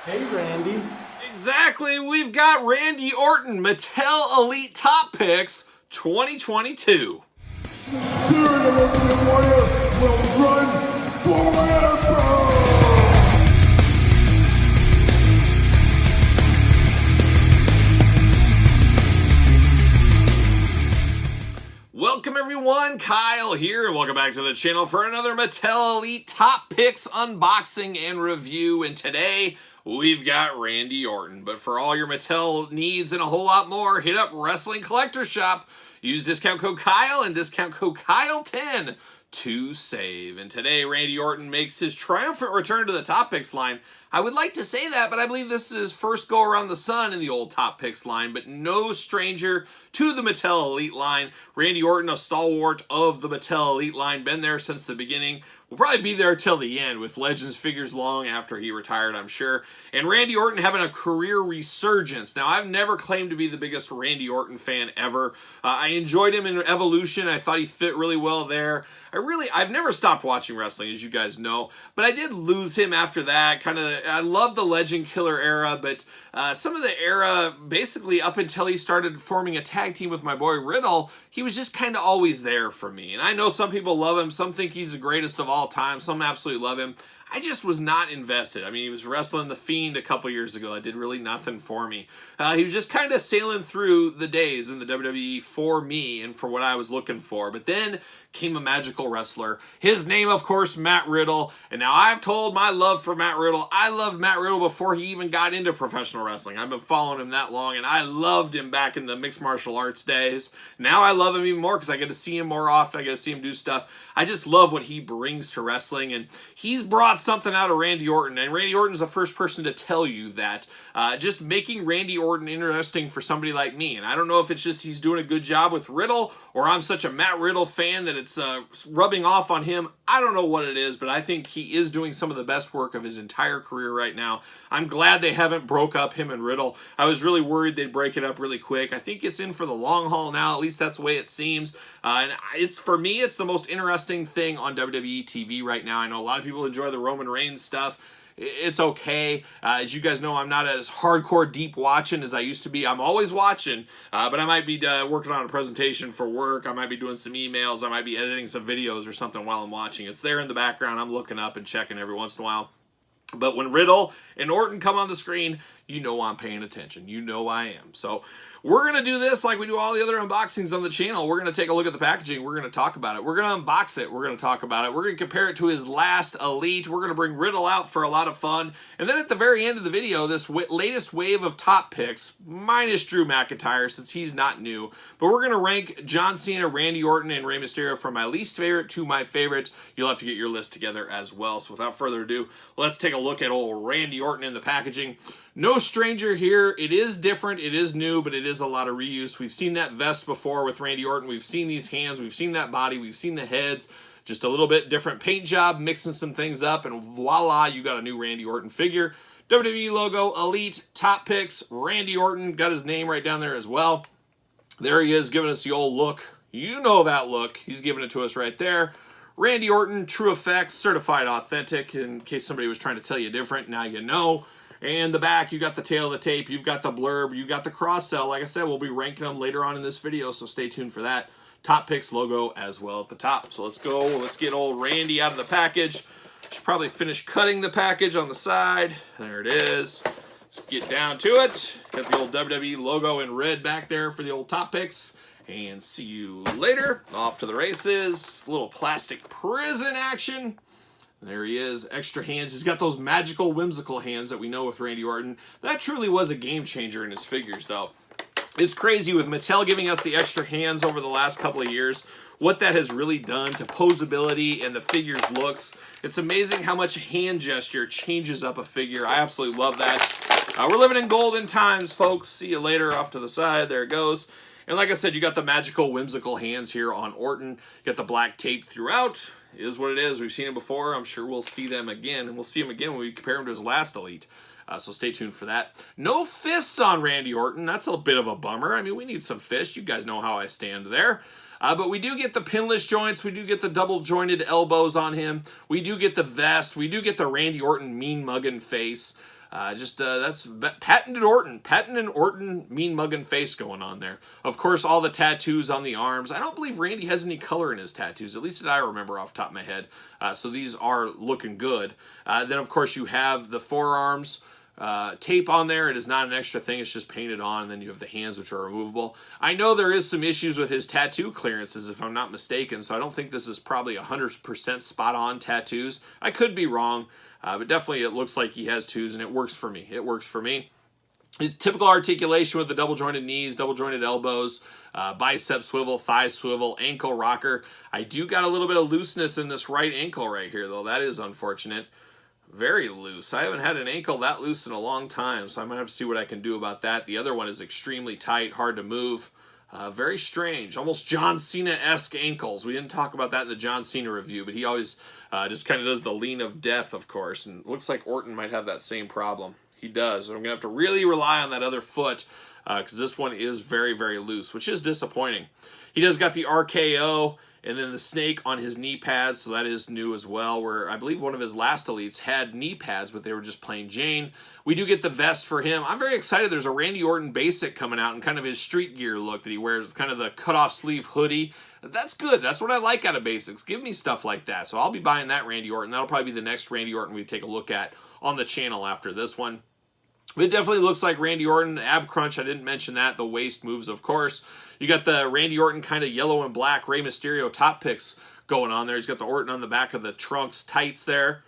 Hey, Randy. Exactly, we've got Randy Orton, Mattel Elite Top Picks 2022. Spirit of the Warrior will run forever! Welcome everyone, Kyle here, and welcome back to the channel for another Mattel Elite Top Picks unboxing and review. And today, we've got Randy Orton. But for all your Mattel needs and a whole lot more, hit up Wrestling Collector Shop. Use discount code Kyle and discount code Kyle10 to save. And today, Randy Orton makes his triumphant return to the Top Picks line. I would like to say that, but I believe this is his first go around the sun in the old Top Picks line, but no stranger to the Mattel Elite line. Randy Orton, a stalwart of the Mattel Elite line, been there since the beginning. Will probably be there till the end with Legends figures long after he retired, I'm sure. And Randy Orton having a career resurgence. Now, I've never claimed to be the biggest Randy Orton fan ever. I enjoyed him in Evolution. I thought he fit really well there. I've never stopped watching wrestling, as you guys know, but I did lose him after that. I love the Legend Killer era, but some of the era, basically up until he started forming a tag team with my boy Riddle, he was just kind of always there for me. And I know some people love him, some think he's the greatest of all time, some absolutely love him. I just was not invested. I mean, he was wrestling The Fiend a couple years ago. That did really nothing for me. He was just kind of sailing through the days in the WWE for me and for what I was looking for. But then came a magical wrestler. His name, of course, Matt Riddle. And now I've told my love for Matt Riddle. I loved Matt Riddle before he even got into professional wrestling. I've been following him that long, and I loved him back in the mixed martial arts days. Now I love him even more because I get to see him more often. I get to see him do stuff. I just love what he brings to wrestling, and he's brought something out of Randy Orton, and Randy Orton's the first person to tell you that. Just making Randy Orton interesting for somebody like me, and I don't know if it's just he's doing a good job with Riddle, or I'm such a Matt Riddle fan that it's rubbing off on him. I don't know what it is, but I think he is doing some of the best work of his entire career right now. I'm glad they haven't broke up him and Riddle. I was really worried they'd break it up really quick. I think it's in for the long haul now, at least that's the way it seems. And for me, it's the most interesting thing on WWE TV right now. I know a lot of people enjoy the Roman Reigns stuff. It's okay. As you guys know, I'm not as hardcore deep watching as I used to be. I'm always watching, but I might be working on a presentation for work. I might be doing some emails. I might be editing some videos or something while I'm watching. It's there in the background. I'm looking up and checking every once in a while. But when Riddle and Orton come on the screen, you know I'm paying attention. You know I am. So we're going to do this like we do all the other unboxings on the channel. We're going to take a look at the packaging. We're going to talk about it. We're going to unbox it. We're going to talk about it. We're going to compare it to his last Elite. We're going to bring Riddle out for a lot of fun. And then at the very end of the video, this latest wave of top picks, minus Drew McIntyre since he's not new. But we're going to rank John Cena, Randy Orton, and Rey Mysterio from my least favorite to my favorite. You'll have to get your list together as well. So without further ado, let's take a look at old Randy Orton in the packaging. No stranger here. It is different. It is new, but it is a lot of reuse. We've seen that vest before with Randy Orton. We've seen these hands. We've seen that body. We've seen the heads. Just a little bit different paint job, mixing some things up, and voila, you got a new Randy Orton figure. WWE logo, Elite, Top Picks, Randy Orton. Got his name right down there as well. There he is, giving us the old look. You know that look. He's giving it to us right there. Randy Orton, True Effects, certified authentic, in case somebody was trying to tell you different. Now you know. And the back, you got the tail of the tape, you've got the blurb, you got the cross-sell. Like I said, we'll be ranking them later on in this video, so stay tuned for that. Top Picks logo as well at the top. So let's go. Let's get old Randy out of the package. Should probably finish cutting the package on the side. There it is. Let's get down to it. Got the old WWE logo in red back there for the old Top Picks. And see you later. Off to the races. A little plastic prison action. There he is, extra hands. He's got those magical, whimsical hands that we know with Randy Orton. That truly was a game changer in his figures, though. It's crazy with Mattel giving us the extra hands over the last couple of years, what that has really done to posability and the figure's looks. It's amazing how much hand gesture changes up a figure. I absolutely love that. We're living in golden times, folks. See you later. Off to the side. There it goes. And like I said, you got the magical, whimsical hands here on Orton. You got the black tape throughout. Is what it is. We've seen it before. I'm sure we'll see them again. And we'll see him again when we compare him to his last Elite. So stay tuned for that. No fists on Randy Orton. That's a bit of a bummer. I mean, we need some fists. You guys know how I stand there. But we do get the pinless joints. We do get the double-jointed elbows on him. We do get the vest. We do get the Randy Orton mean-mugging face. That's patented Orton. Patented Orton mean mugging face going on there. Of course, all the tattoos on the arms. I don't believe Randy has any color in his tattoos, at least that I remember off the top of my head. So these are looking good. Then, of course, you have the forearms. Tape on there. It is not an extra thing. It's just painted on, and then you have the hands, which are removable. I know there is some issues with his tattoo clearances, if I'm not mistaken, so I don't think this is probably 100% spot-on tattoos. I could be wrong, but definitely it looks like he has twos, and it works for me. It works for me. Typical articulation with the double-jointed knees, double-jointed elbows, bicep swivel, thigh swivel, ankle rocker. I do got a little bit of looseness in this right ankle right here, though. That is unfortunate. Very loose. I haven't had an ankle that loose in a long time, so I'm going to have to see what I can do about that. The other one is extremely tight, hard to move. Very strange. Almost John Cena-esque ankles. We didn't talk about that in the John Cena review, but he always just kind of does the lean of death, of course. And it looks like Orton might have that same problem. He does. So I'm going to have to really rely on that other foot because this one is very, very loose, which is disappointing. He does got the RKO and then the snake on his knee pads, so that is new as well, where I believe one of his last elites had knee pads, but they were just plain Jane. We do get the vest for him. I'm very excited. There's a Randy Orton basic coming out in kind of his street gear look that he wears, kind of the cut-off sleeve hoodie. That's good. That's what I like out of basics. Give me stuff like that. So I'll be buying that Randy Orton. That'll probably be the next Randy Orton we take a look at on the channel after this one. It definitely looks like Randy Orton. Ab crunch, I didn't mention that. The waist moves, of course. You got the Randy Orton kind of yellow and black Rey Mysterio top picks going on there. He's got the Orton on the back of the trunks tights there.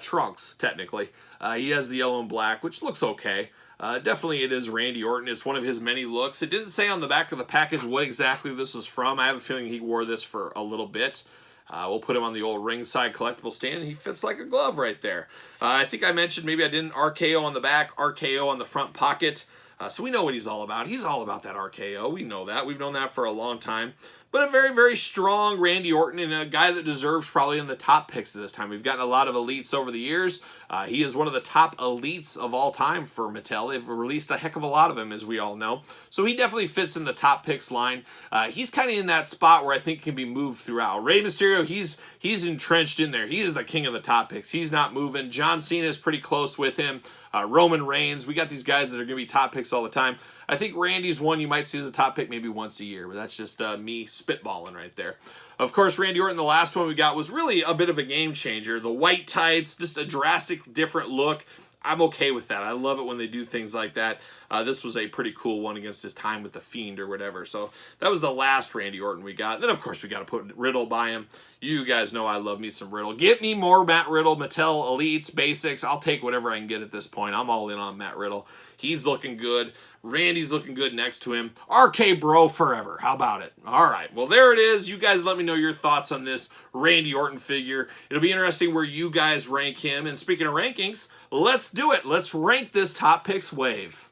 Trunks, technically. He has the yellow and black, which looks okay. Definitely it is Randy Orton. It's one of his many looks. It didn't say on the back of the package what exactly this was from. I have a feeling he wore this for a little bit. We'll put him on the old ringside collectible stand. He fits like a glove right there. I think I mentioned maybe I didn't RKO on the back, RKO on the front pocket. So we know what he's all about. He's all about that RKO. We know that. We've known that for a long time. But a very, very strong Randy Orton and a guy that deserves probably in the top picks at this time. We've gotten a lot of elites over the years. He is one of the top elites of all time for Mattel. They've released a heck of a lot of him, as we all know. So he definitely fits in the top picks line. He's kind of in that spot where I think can be moved throughout. Rey Mysterio, he's entrenched in there. He is the king of the top picks. He's not moving. John Cena is pretty close with him. Roman Reigns. We got these guys that are going to be top picks all the time. I think Randy's one you might see as a top pick maybe once a year, but that's just me spitballing right there. Of course, Randy Orton, the last one we got, was really a bit of a game changer. The white tights, just a drastic different look. I'm okay with that. I love it when they do things like that. This was a pretty cool one against his time with The Fiend or whatever. So that was the last Randy Orton we got. Then, of course, we got to put Riddle by him. You guys know I love me some Riddle. Get me more Matt Riddle, Mattel Elites, Basics. I'll take whatever I can get at this point. I'm all in on Matt Riddle. He's looking good. Randy's looking good next to him. RK Bro forever. How about it? All right. Well, there it is. You guys let me know your thoughts on this Randy Orton figure. It'll be interesting where you guys rank him. And speaking of rankings, let's do it. Let's rank this Top Picks wave.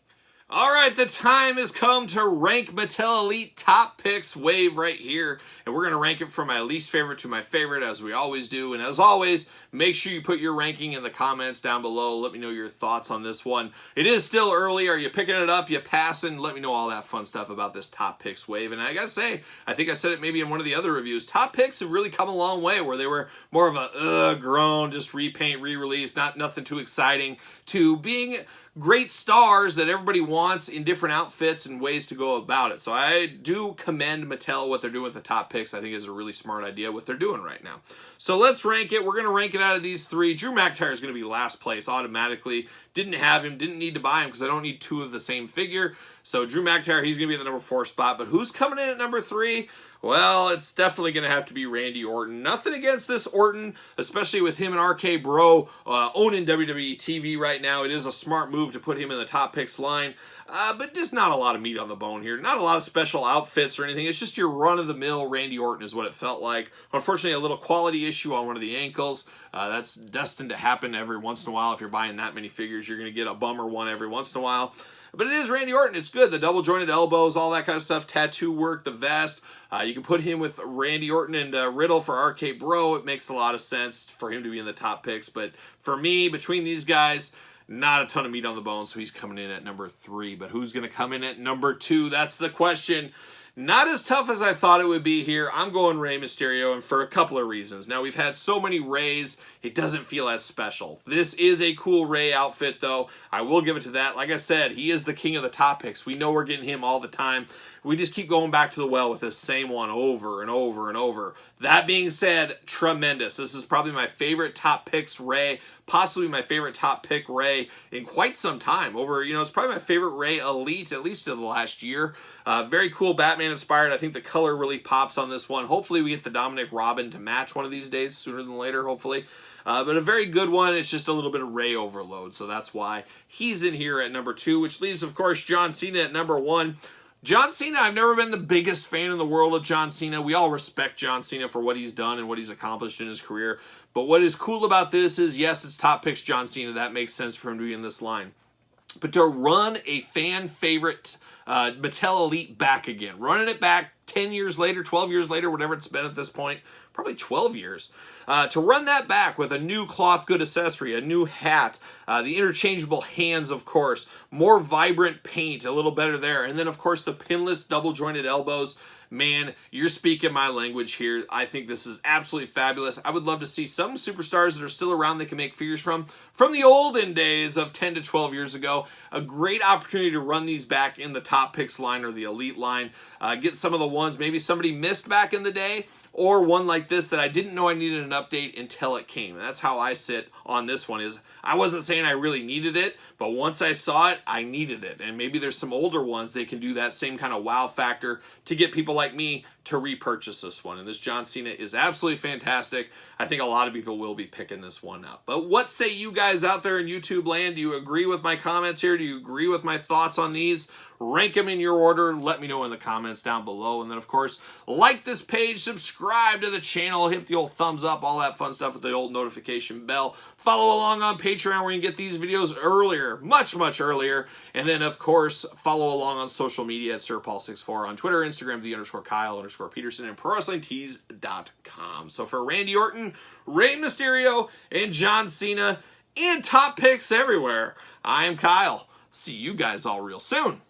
All right, the time has come to rank Mattel Elite Top Picks wave right here. And we're going to rank it from my least favorite to my favorite, as we always do. And as always, make sure you put your ranking in the comments down below. Let me know your thoughts on this one. It is still early. Are you picking it up? You passing? Let me know all that fun stuff about this Top Picks wave. And I got to say, I think I said it maybe in one of the other reviews, Top Picks have really come a long way, where they were more of a grown, just repaint, re-release, nothing too exciting, to being great stars that everybody wants in different outfits and ways to go about it. So I do commend Mattel what they're doing with the Top Picks. I think it's a really smart idea what they're doing right now. So let's rank it. We're going to rank it out of these three. Drew McIntyre is going to be last place automatically. Didn't have him, didn't need to buy him because I don't need two of the same figure. So Drew McIntyre, he's going to be at the number 4 spot. But who's coming in at number 3? Well, it's definitely going to have to be Randy Orton. Nothing against this Orton, especially with him and RK Bro owning WWE TV right now. It is a smart move to put him in the Top Picks line. But just not a lot of meat on the bone here. Not a lot of special outfits or anything. It's just your run-of-the-mill Randy Orton is what it felt like. Unfortunately, a little quality issue on one of the ankles. That's destined to happen every once in a while. If you're buying that many figures, you're going to get a bummer one every once in a while. But it is Randy Orton. It's good. The double-jointed elbows, all that kind of stuff. Tattoo work, the vest. You can put him with Randy Orton and Riddle for RK Bro. It makes a lot of sense for him to be in the Top Picks. But for me, between these guys, not a ton of meat on the bone, so he's coming in at number 3. But who's going to come in at number 2? That's the question. Not as tough as I thought it would be here. I'm going Rey Mysterio, and for a couple of reasons. Now, we've had so many Reys, it doesn't feel as special. This is a cool Rey outfit, though. I will give it to that. Like I said, he is the king of the top picks. We know we're getting him all the time. We just keep going back to the well with this same one over and over and over. That being said, tremendous. This is probably my favorite top picks Rey, possibly my favorite top pick Rey in quite some time. It's probably my favorite Rey Elite, at least in the last year. Very cool Batman inspired. I think the color really pops on this one. Hopefully we get the Dominic Robin to match one of these days, sooner than later, hopefully. But a very good one. It's just a little bit of Rey overload, so that's why he's in here at number 2, which leaves, of course, John Cena at number 1. John Cena, I've never been the biggest fan in the world of John Cena. We all respect John Cena for what he's done and what he's accomplished in his career. But what is cool about this is, yes, it's top picks John Cena. That makes sense for him to be in this line. But to run a fan favorite Mattel Elite back again, running it back 10 years later, 12 years later, whatever it's been at this point, probably 12 years, to run that back with a new cloth good accessory, a new hat, the interchangeable hands, of course, more vibrant paint, a little better there, and then, of course, the pinless double jointed elbows. Man, you're speaking my language here. I think this is absolutely fabulous. I would love to see some superstars that are still around that can make figures from the olden days of 10 to 12 years ago. A great opportunity to run these back in the top picks line or the elite line. Get some of the ones maybe somebody missed back in the day, or one like this that I didn't know I needed an update until it came. And that's how I sit on this one. Is I wasn't saying I really needed it, but once I saw it, I needed it. And maybe there's some older ones they can do that same kind of wow factor to get people like me to repurchase this one. And this John Cena is absolutely fantastic. I think a lot of people will be picking this one up. But what say you guys out there in YouTube land? Do you agree with my comments here? Do you agree with my thoughts on these? Rank them in your order. Let me know in the comments down below. And then, of course, like this page, subscribe to the channel, hit the old thumbs up, all that fun stuff with the old notification bell. Follow along on Patreon where you can get these videos earlier, much, much earlier. And then, of course, follow along on social media at SirPaul64 on Twitter, Instagram, _Kyle_Peterson, and ProWrestlingTees.com. So for Randy Orton, Rey Mysterio, and John Cena, and top picks everywhere, I am Kyle. See you guys all real soon.